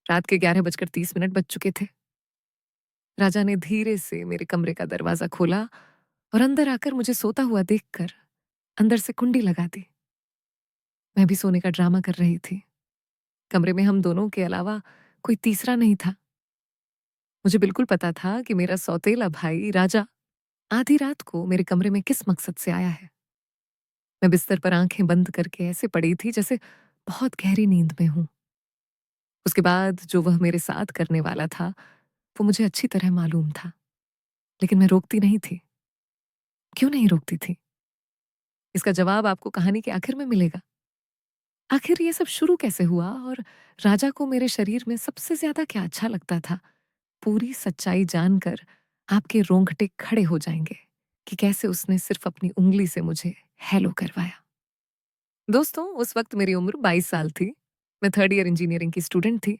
रात के 11:30 बज चुके थे। राजा ने धीरे से मेरे कमरे का दरवाजा खोला और अंदर आकर मुझे सोता हुआ देखकर अंदर से कुंडी लगा दी। मैं भी सोने का ड्रामा कर रही थी। कमरे में हम दोनों के अलावा कोई तीसरा नहीं था। मुझे बिल्कुल पता था कि मेरा सौतेला भाई राजा आधी रात को मेरे कमरे में किस मकसद से आया है। मैं बिस्तर पर आंखें बंद करके ऐसे पड़ी थी जैसे बहुत गहरी नींद में हूं। उसके बाद जो वह मेरे साथ करने वाला था वो मुझे अच्छी तरह मालूम था, लेकिन मैं रोकती नहीं थी। क्यों नहीं रोकती थी? इसका जवाब आपको कहानी के आखिर में मिलेगा। आखिर ये सब शुरू कैसे हुआ और राजा को मेरे शरीर में सबसे ज्यादा क्या अच्छा लगता था? पूरी सच्चाई जानकर आपके रोंगटे खड़े हो जाएंगे कि कैसे उसने सिर्फ अपनी उंगली से मुझे हेलो करवाया। दोस्तों, उस वक्त मेरी उम्र 22 साल थी। मैं थर्ड ईयर इंजीनियरिंग की स्टूडेंट थी।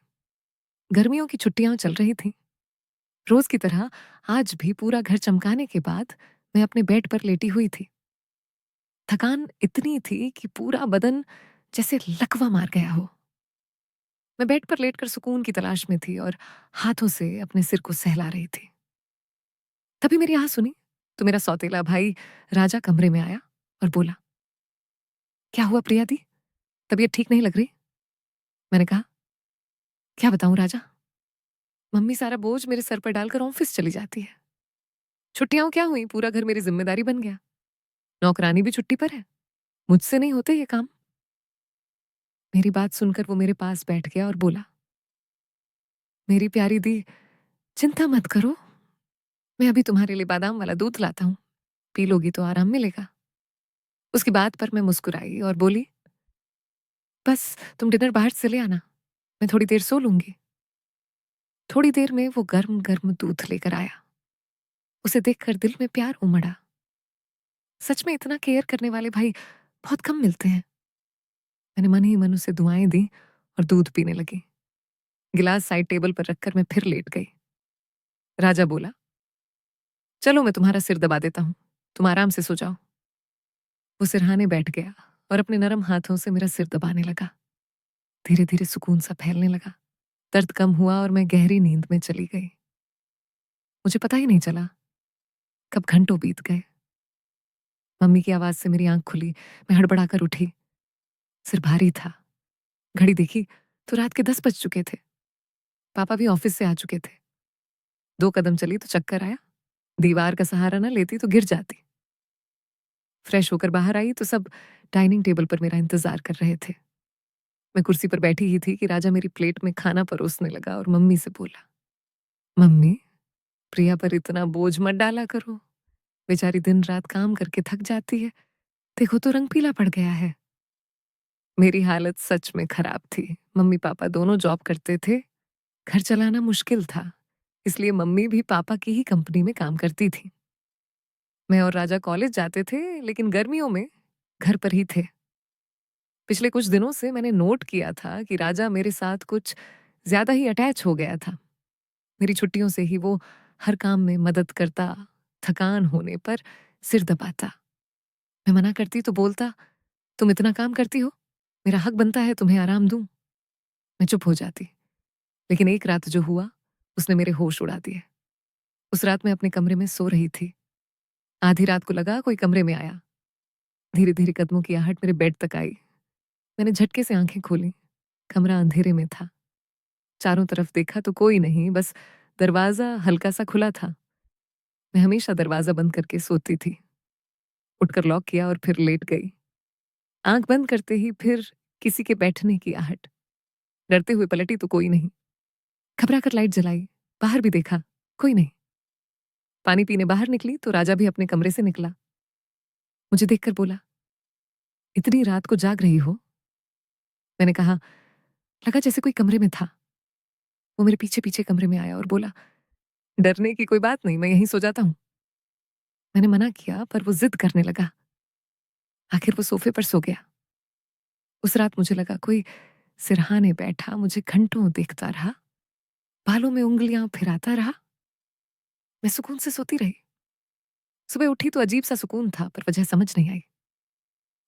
गर्मियों की छुट्टियां चल रही थी। रोज की तरह आज भी पूरा घर चमकाने के बाद मैं अपने बेड पर लेटी हुई थी। थकान इतनी थी कि पूरा बदन जैसे लकवा मार गया हो। मैं बेड पर लेटकर सुकून की तलाश में थी और हाथों से अपने सिर को सहला रही थी। तभी मेरी आह सुनी तो मेरा सौतेला भाई राजा कमरे में आया और बोला, क्या हुआ प्रिया दी? तबीयत ठीक नहीं लग रही? मैंने कहा, क्या बताऊं राजा, मम्मी सारा बोझ मेरे सर पर डालकर ऑफिस चली जाती है। छुट्टियां क्या हुई, पूरा घर मेरी जिम्मेदारी बन गया। नौकरानी भी छुट्टी पर है। मुझसे नहीं होते ये काम। मेरी बात सुनकर वो मेरे पास बैठ गया और बोला, मेरी प्यारी दी, चिंता मत करो, मैं अभी तुम्हारे लिए बादाम वाला दूध लाता हूँ, पी लोगी तो आराम मिलेगा। उसकी बात पर मैं मुस्कुराई और बोली, बस तुम डिनर बाहर से ले आना, मैं थोड़ी देर सो लूंगी। थोड़ी देर में वो गर्म गर्म दूध लेकर आया। उसे देखकर दिल में प्यार उमड़ा। सच में इतना केयर करने वाले भाई बहुत कम मिलते हैं। मैंने मन ही मन उसे दुआएं दी और दूध पीने लगी। गिलास साइड टेबल पर रखकर मैं फिर लेट गई। राजा बोला, चलो मैं तुम्हारा सिर दबा देता हूँ, तुम आराम से सो जाओ। वो सिरहाने बैठ गया और अपने नरम हाथों से मेरा सिर दबाने लगा। धीरे धीरे सुकून सा फैलने लगा। दर्द कम हुआ और मैं गहरी नींद में चली गई। मुझे पता ही नहीं चला कब घंटों बीत गए। मम्मी की आवाज से मेरी आंख खुली। मैं हड़बड़ाकर उठी। सिर भारी था। घड़ी देखी तो रात के 10 बज चुके थे। पापा भी ऑफिस से आ चुके थे। 2 कदम चली तो चक्कर आया। दीवार का सहारा न लेती तो गिर जाती। फ्रेश होकर बाहर आई तो सब डाइनिंग टेबल पर मेरा इंतजार कर रहे थे। मैं कुर्सी पर बैठी ही थी कि राजा मेरी प्लेट में खाना परोसने लगा और मम्मी से बोला, मम्मी, प्रिया पर इतना बोझ मत डाला करो। बेचारी दिन रात काम करके थक जाती है। देखो तो रंग पीला पड़ गया है। मेरी हालत सच में खराब थी। मम्मी पापा दोनों जॉब करते थे। घर चलाना मुश्किल था। इसलिए मम्मी भी पापा की ही कंपनी में काम करती थी। मैं और राजा कॉलेज जाते थे, लेकिन गर्मियों में घर पर ही थे। पिछले कुछ दिनों से मैंने नोट किया था कि राजा मेरे साथ कुछ ज्यादा ही अटैच हो गया था। मेरी छुट्टियों से ही वो हर काम में मदद करता, थकान होने पर सिर दबाता। मैं मना करती तो बोलता, तुम इतना काम करती हो, मेरा हक बनता है तुम्हें आराम दूं। मैं चुप हो जाती। लेकिन एक रात जो हुआ उसने मेरे होश उड़ा दिए। उस रात मैं अपने कमरे में सो रही थी। आधी रात को लगा कोई कमरे में आया। धीरे धीरे कदमों की आहट मेरे बेड तक आई। मैंने झटके से आंखें खोली। कमरा अंधेरे में था। चारों तरफ देखा तो कोई नहीं, बस दरवाजा हल्का सा खुला था। मैं हमेशा दरवाजा बंद करके सोती थी। उठकर लॉक किया और फिर लेट गई। आंख बंद करते ही फिर किसी के बैठने की आहट। डरते हुए पलटी तो कोई नहीं। घबरा कर लाइट जलाई। बाहर भी देखा, कोई नहीं। पानी पीने बाहर निकली तो राजा भी अपने कमरे से निकला। मुझे देखकर बोला, इतनी रात को जाग रही हो? मैंने कहा, लगा जैसे कोई कमरे में था। वो मेरे पीछे पीछे कमरे में आया और बोला, डरने की कोई बात नहीं, मैं यहीं सो जाता हूँ। मैंने मना किया पर वो जिद करने लगा। आखिर वो सोफे पर सो गया। उस रात मुझे लगा कोई सिरहाने बैठा मुझे घंटों देखता रहा, बालों में उंगलियां फिराता रहा। मैं सुकून से सोती रही। सुबह उठी तो अजीब सा सुकून था, पर वजह समझ नहीं आई।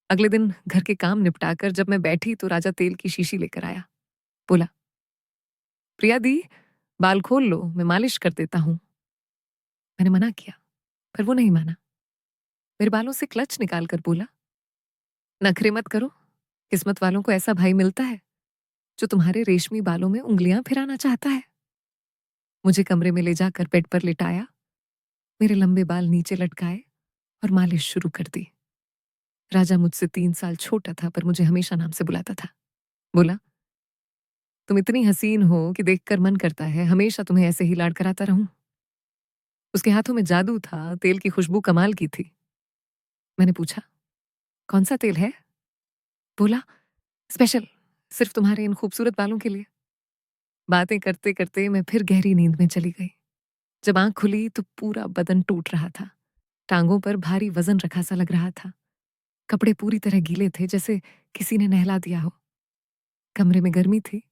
अगले दिन घर के काम निपटाकर जब मैं बैठी तो राजा तेल की शीशी लेकर आया। बोला, प्रिया दी, बाल खोल लो, मैं मालिश कर देता हूँ। मैंने मना किया, पर वो नहीं माना। मेरे बालों से क्लच निकाल कर बोला, नखरे मत करो, किस्मत वालों को ऐसा भाई मिलता है जो तुम्हारे रेशमी बालों में उंगलियां फिराना चाहता है। मुझे कमरे में ले जाकर बेड पर लिटाया, मेरे लंबे बाल नीचे लटकाए और मालिश शुरू कर दी। राजा मुझसे 3 साल छोटा था, पर मुझे हमेशा नाम से बुलाता था। बोला, तुम इतनी हसीन हो कि देखकर मन करता है हमेशा तुम्हें ऐसे ही लाड कराता रहूं। उसके हाथों में जादू था, तेल की खुशबू कमाल की थी। मैंने पूछा, कौन सा तेल है? बोला, स्पेशल, सिर्फ तुम्हारे इन खूबसूरत बालों के लिए। बातें करते करते मैं फिर गहरी नींद में चली गई। जब आंख खुली तो पूरा बदन टूट रहा था, टांगों पर भारी वजन रखा सा लग रहा था। कपड़े पूरी तरह गीले थे, जैसे किसी ने नहला दिया हो। कमरे में गर्मी थी,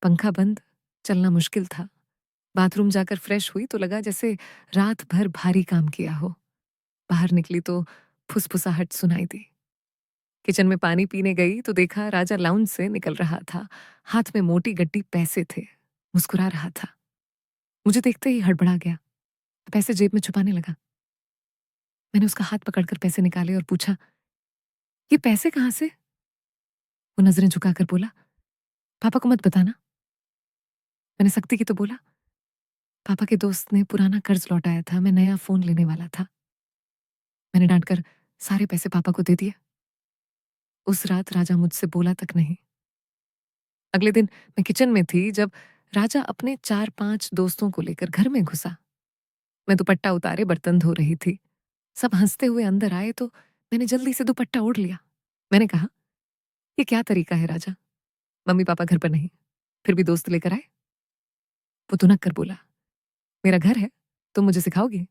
पंखा बंद, चलना मुश्किल था। बाथरूम जाकर फ्रेश हुई तो लगा जैसे रात भर भारी काम किया हो। बाहर निकली तो फुसफुसाहट सुनाई दी। किचन में पानी पीने गई तो देखा राजा लाउंज से निकल रहा था। हाथ में मोटी गड्डी पैसे थे, मुस्कुरा रहा था। मुझे देखते ही हड़बड़ा गया, पैसे जेब में छुपाने लगा। मैंने उसका हाथ पकड़कर पैसे निकाले और पूछा, ये पैसे कहाँ से? वो नजरें झुकाकर बोला, पापा को मत बताना। मैंने सख्ती की तो बोला, पापा के दोस्त ने पुराना कर्ज लौटाया था, मैं नया फोन लेने वाला था। मैंने डांटकर सारे पैसे पापा को दे दिए। उस रात राजा मुझसे बोला तक नहीं। अगले दिन मैं किचन में थी जब राजा अपने 4-5 दोस्तों को लेकर घर में घुसा। मैं दुपट्टा उतारे बर्तन धो रही थी। सब हंसते हुए अंदर आए तो मैंने जल्दी से दुपट्टा ओढ़ लिया। मैंने कहा, ये क्या तरीका है राजा? मम्मी पापा घर पर नहीं, फिर भी दोस्त लेकर आए? वो तुनक कर बोला, मेरा घर है, तुम मुझे सिखाओगी?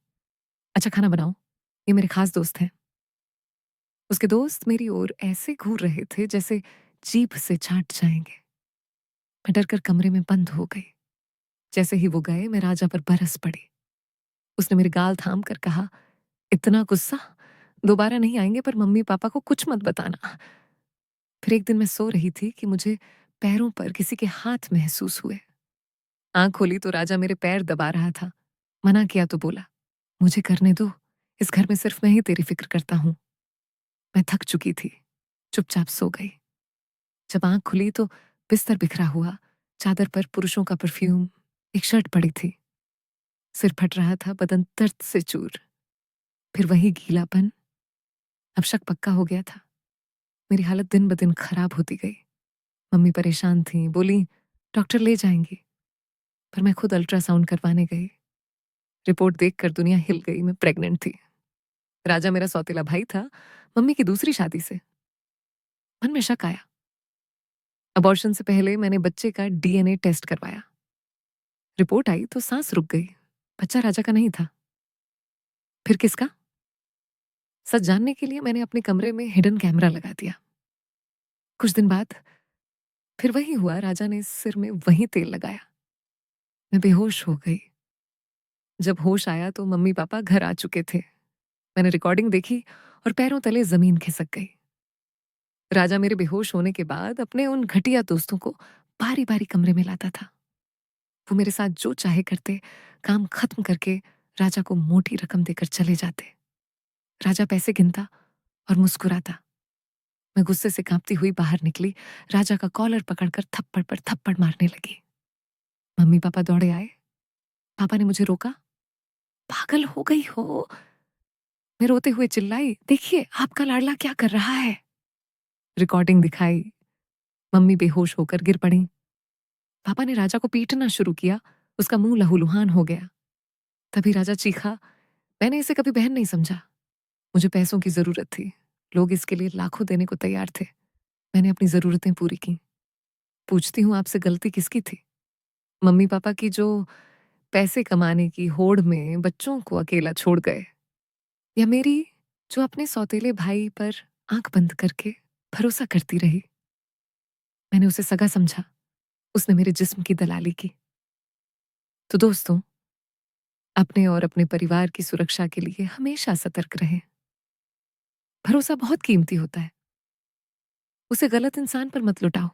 अच्छा खाना बनाओ, ये मेरे खास दोस्त हैं। उसके दोस्त मेरी ओर ऐसे घूर रहे थे जैसे जीभ से चाट जाएंगे। मैं डरकर कमरे में बंद हो गई। जैसे ही वो गए मैं राजा पर बरस पड़ी। उसने मेरे गाल थाम कर कहा, इतना गुस्सा? दोबारा नहीं आएंगे, पर मम्मी पापा को कुछ मत बताना। फिर एक दिन मैं सो रही थी कि मुझे पैरों पर किसी के हाथ महसूस हुए। आंख खोली तो राजा मेरे पैर दबा रहा था। मना किया तो बोला, मुझे करने दो, इस घर में सिर्फ मैं ही तेरी फिक्र करता हूं। मैं थक चुकी थी, चुपचाप सो गई। जब आंख खुली तो बिस्तर बिखरा हुआ, चादर पर पुरुषों का परफ्यूम, एक शर्ट पड़ी थी। सिर फट रहा था, बदन दर्द से चूर। फिर वही गीलापन। अब शक पक्का हो गया था। मेरी हालत दिन ब दिन खराब होती गई। मम्मी परेशान थी, बोली डॉक्टर ले जाएंगी। पर मैं खुद अल्ट्रासाउंड करवाने गई। रिपोर्ट देखकर दुनिया हिल गई, मैं प्रेग्नेंट थी। राजा मेरा सौतेला भाई था, मम्मी की दूसरी शादी से। मन में शक आया। अबॉर्शन से पहले मैंने बच्चे का डीएनए टेस्ट करवाया। रिपोर्ट आई तो सांस रुक गई। बच्चा राजा का नहीं था। फिर किसका? सच जानने के लिए मैंने अपने कमरे में हिडन कैमरा लगा दिया। कुछ दिन बाद फिर वही हुआ, राजा ने सिर में वही तेल लगाया। मैं बेहोश हो गई। जब होश आया तो मम्मी पापा घर आ चुके थे। मैंने रिकॉर्डिंग देखी और पैरों तले जमीन खिसक गई। राजा मेरे बेहोश होने के बाद अपने उन घटिया दोस्तों को बारी बारी कमरे में लाता था। वो मेरे साथ जो चाहे करते, काम खत्म करके राजा को मोटी रकम देकर चले जाते। राजा पैसे गिनता और मुस्कुराता। मैं गुस्से से कांपती हुई बाहर निकली, राजा का कॉलर पकड़कर थप्पड़ पर थप्पड़ मारने लगी। मम्मी पापा दौड़े आए। पापा ने मुझे रोका। पागल हो गई हो? मैं रोते हुए चिल्लाई, देखिए आपका लाडला क्या कर रहा है। रिकॉर्डिंग दिखाई। मम्मी बेहोश होकर गिर पड़ी। पापा ने राजा को पीटना शुरू किया। उसका मुंह लहूलुहान हो गया। तभी राजा चीखा। मैंने इसे कभी बहन नहीं समझा। मुझे पैसों की जरूरत थी। लोग इसके लिए लाखों देने को तैयार थे। मैंने अपनी जरूरतें पूरी की। पूछती हूँ आपसे, गलती किसकी थी? मम्मी पापा की, जो पैसे कमाने की होड़ में बच्चों को अकेला छोड़ गए, या मेरी, जो अपने सौतेले भाई पर आंख बंद करके भरोसा करती रही? मैंने उसे सगा समझा, उसने मेरे जिस्म की दलाली की। तो दोस्तों, अपने और अपने परिवार की सुरक्षा के लिए हमेशा सतर्क रहें। भरोसा बहुत कीमती होता है, उसे गलत इंसान पर मत लुटाओ।